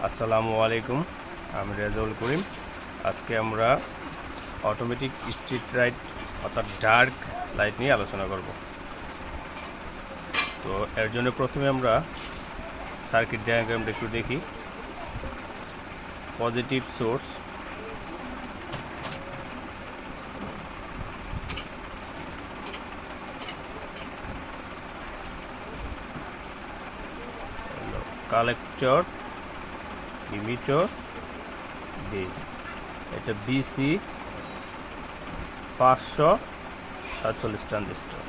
আসসালামু আলাইকুম, আমি রেজাউল করিম। আজকে আমরা অটোমেটিক স্ট্রিট লাইট অর্থাৎ ডার্ক লাইট নিয়ে আলোচনা করব। তো এর জন্য প্রথমে আমরা সার্কিট ডায়াগ্রামটা একটু দেখি। Positive source, collector, emitter, base. এটা বিসি 547 ট্রানজিস্টর।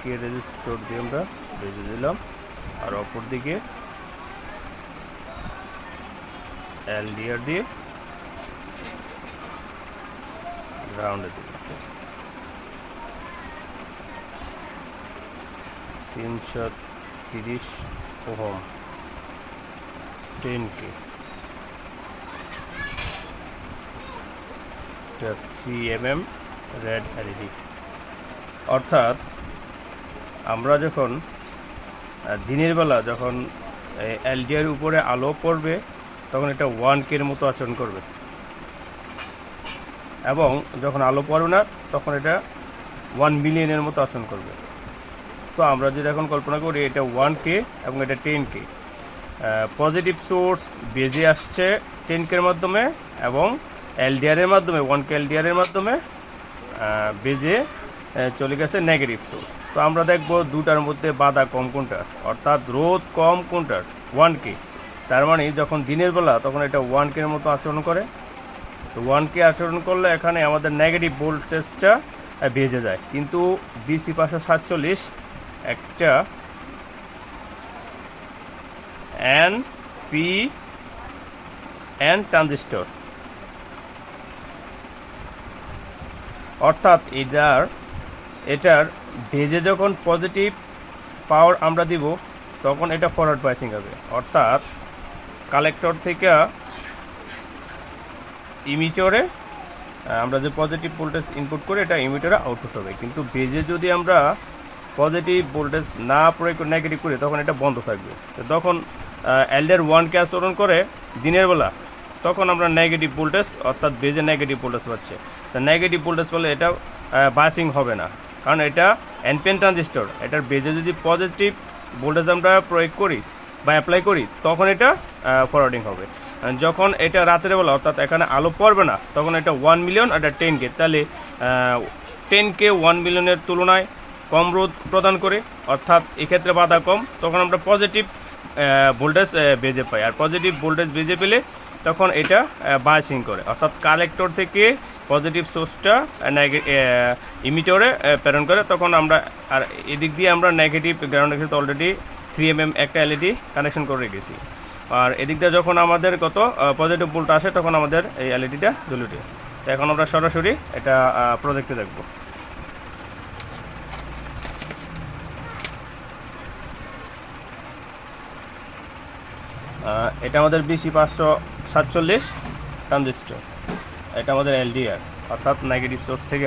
কে রেজিস্টর দিয়ে আমরা বেজে দিলাম, আর অপর দিকে এলডিআর দিয়ে গ্রাউন্ডে দিলাম। 330 ohm 10K। 3mm red LED. অর্থাৎ আমরা যখন দিনের বেলা যখন এলডিআর উপরে আলো পড়বে তখন এটা 1K মতো আচরণ করবে, এবং যখন আলো পড়বে না তখন এটা 1 মিলিয়নের মতো আচরণ করবে। তো আমরা যদি এখন কল্পনা করি এটা 1K এবং এটা 10K, পজিটিভ সোর্স বেজে আসছে 10K মাধ্যমে এবং এলডিআরের মাধ্যমে 1K এলডিআরের মাধ্যমে বেজে চলে গেছে নেগেটিভ সোর্স। তো আমরা দেখব দুটার মধ্যে বাধা কম কোনটার, অর্থাৎ রোধ কম কোনটার, 1K। তার মানে যখন দিনের বেলা তখন এটা 1K মতো আচরণ করে। তো 1K আচরণ করলে এখানে আমাদের নেগেটিভ ভোল্টেজটা বেজে যায়। কিন্তু বিসি 547 একটা এনপিএন ট্রানজিস্টর, অর্থাৎ এটার বেজে যখন পজিটিভ পাওয়ার আমরা দিব তখন এটা ফরওয়ার্ড বাইসিং হবে, অর্থাৎ কালেক্টর থেকে ইমিটরে আমরা যে পজিটিভ ভোল্টেজ ইনপুট করি এটা ইমিটরে আউটপুট হবে। কিন্তু বেজে যদি আমরা পজিটিভ ভোল্টেজ না প্রয়োগ করে নেগেটিভ করি তখন এটা বন্ধ থাকবে। তো তখন এলডিআর 1K আচরণ করে দিনের বেলা, তখন আমরা নেগেটিভ ভোল্টেজ অর্থাৎ বেজে নেগেটিভ ভোল্টেজ পাচ্ছে। তো নেগেটিভ ভোল্টেজ পেলে এটা বাইসিং হবে না, কারণ এটা এনপিএন ট্রানজিস্টর। এটার বেজে যদি পজিটিভ ভোল্টেজ আমরা প্রয়োগ করি বা অ্যাপ্লাই করি তখন এটা ফরওয়ার্ডিং হবে। যখন এটা রাতের বেলা অর্থাৎ এখানে আলো পড়বে না তখন এটা 1 মিলিয়ন আর এটা 10K। তাহলে 10K 1 মিলিয়নের তুলনায় কম রোধ প্রদান করে, অর্থাৎ এক্ষেত্রে বাধা কম। তখন আমরা পজিটিভ ভোল্টেজ বেজে পাই, আর পজিটিভ ভোল্টেজ বেজে পেলে তখন এটা বাইসিং করে, অর্থাৎ কালেক্টর থেকে পজিটিভ সোর্সটা ইমিটরে প্রেরণ করে। তখন আমরা আর এদিক দিয়ে আমরা নেগেটিভ গ্রাউন্ডের ক্ষেত্রে অলরেডি 3mm একটা এলইডি কানেকশন করে রেখেছি, আর এদিক দিয়ে যখন আমাদের কত পজিটিভ ভোল্ট আসে তখন আমাদের এই এলইডিটা জ্বলে ওঠে। তো এখন আমরা সরাসরি এটা প্রজেক্টে দেখব। এটা আমাদের বিসি 547 ট্রানজিস্টর, এটা আমাদের এলডিআর অর্থাৎ নেগেটিভ সোর্স থেকে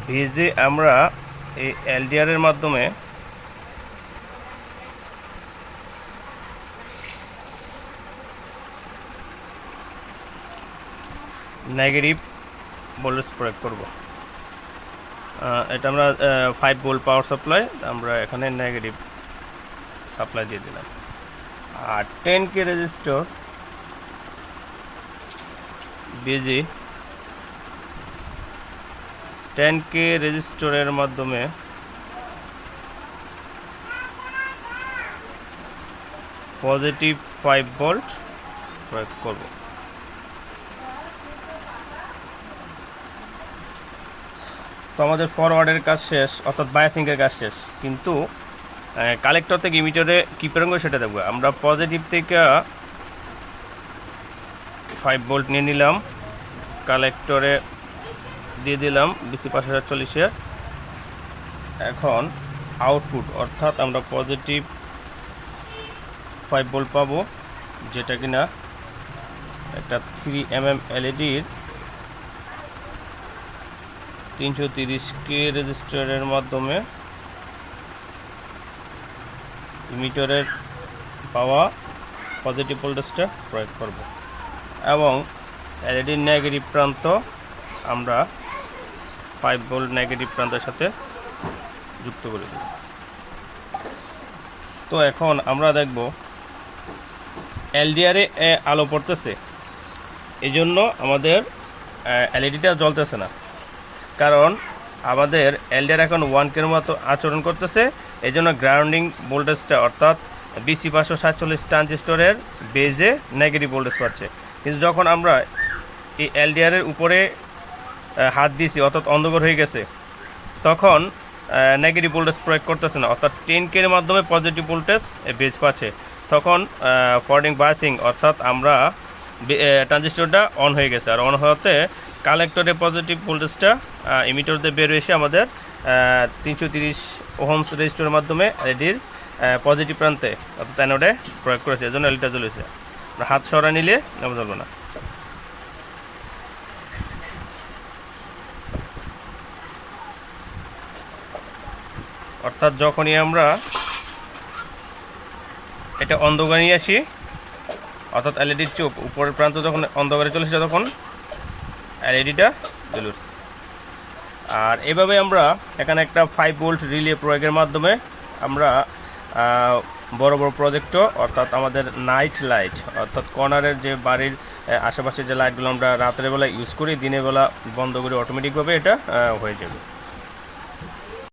ভেজে আমরা এই এলডিআরের মাধ্যমে নেগেটিভ ভোল্টেজ প্রয়োগ করব। এটা আমরা 5 ভোল্ট পাওয়ার সাপ্লাই, আমরা এখানে নেগেটিভ সাপ্লাই দিয়ে দিলাম। আর 10K রেজিস্টর বেজে 10K রেজিস্টরের মাধ্যমে পজিটিভ 5 ভোল্ট প্রয়োগ করব। তো আমাদের ফরওয়ার্ডের কাজ শেষ, অর্থাৎ বায়াসিংয়ের কাজ শেষ। কিন্তু কালেক্টর থেকে ইমিটরে কী প্রেরণ করে সেটা দেখবো। আমরা পজিটিভ থেকে 5 ভোল্ট নিয়ে নিলাম, কালেক্টরে দিয়ে দিলাম বিসি 540। এখন আউটপুট অর্থাৎ আমরা পজিটিভ 5 ভোল্ট পাবো, যেটা কিনা একটা 3mm এলইডির 330K রেজিস্টারের মাধ্যমে ইমিটারের পাওয়া পজিটিভ ভোল্টেজটা প্রয়োগ করব এবং এলইডির নেগেটিভ প্রান্ত আমরা 5 ভোল্ট নেগেটিভ প্রান্তের সাথে যুক্ত করে দেব। তো এখন আমরা দেখব এলডিআরে আলো পড়তেছে, এই জন্য আমাদের এলইডিটা জ্বলতেছে না, কারণ আমাদের এলডিআর এখন 1K মতো আচরণ করতেছে। এই জন্য গ্রাউন্ডিং ভোল্টেজটা অর্থাৎ BC 547 ট্রানজিস্টরের বেজে নেগেটিভ ভোল্টেজ পাচ্ছে। কিন্তু যখন আমরা এই এলডিআরের উপরে হাত দিয়েছি অর্থাৎ অন্ধকার হয়ে গেছে, তখন নেগেটিভ ভোল্টেজ প্রয়োগ করতেছে না, অর্থাৎ 10K মাধ্যমে পজিটিভ ভোল্টেজ বেজ পাচ্ছে। তখন ফরওয়ার্ডিং বায়াসিং অর্থাৎ আমরা ট্রানজিস্টরটা অন হয়ে গেছে, আর অন হওয়াতে কালেক্টরে পজিটিভ ভোল্টেজটা ইমিটার দিয়ে বের এসে আমাদের 330 ওহমস রেজিস্টরের মাধ্যমে এলইডির পজিটিভ প্রান্তে অর্থাৎ অ্যানোডে প্রয়োগ করেছে, এজন্য এলইডিটা জ্বলেছে। হাত সরা নিলে জ্বলবে না। অর্থাৎ যখনই আমরা এটা অন্ধকারে নিয়ে আসি, অর্থাৎ এলইডির চোখ উপরের প্রান্ত যখন অন্ধকারে চলে আসে তখন এলইডিটা জ্বলে উঠছে। আর এভাবে আমরা এখানে একটা 5 ভোল্ট রিলে প্রয়োগের মাধ্যমে আমরা বড় বড় প্রজেক্টর অর্থাৎ আমাদের নাইট লাইট অর্থাৎ কর্নারের যে বাড়ির আশেপাশে যে লাইটগুলো আমরা রাতের বেলা ইউজ করি, দিনের বেলা বন্ধ করে অটোমেটিকভাবে এটা হয়ে যাবে।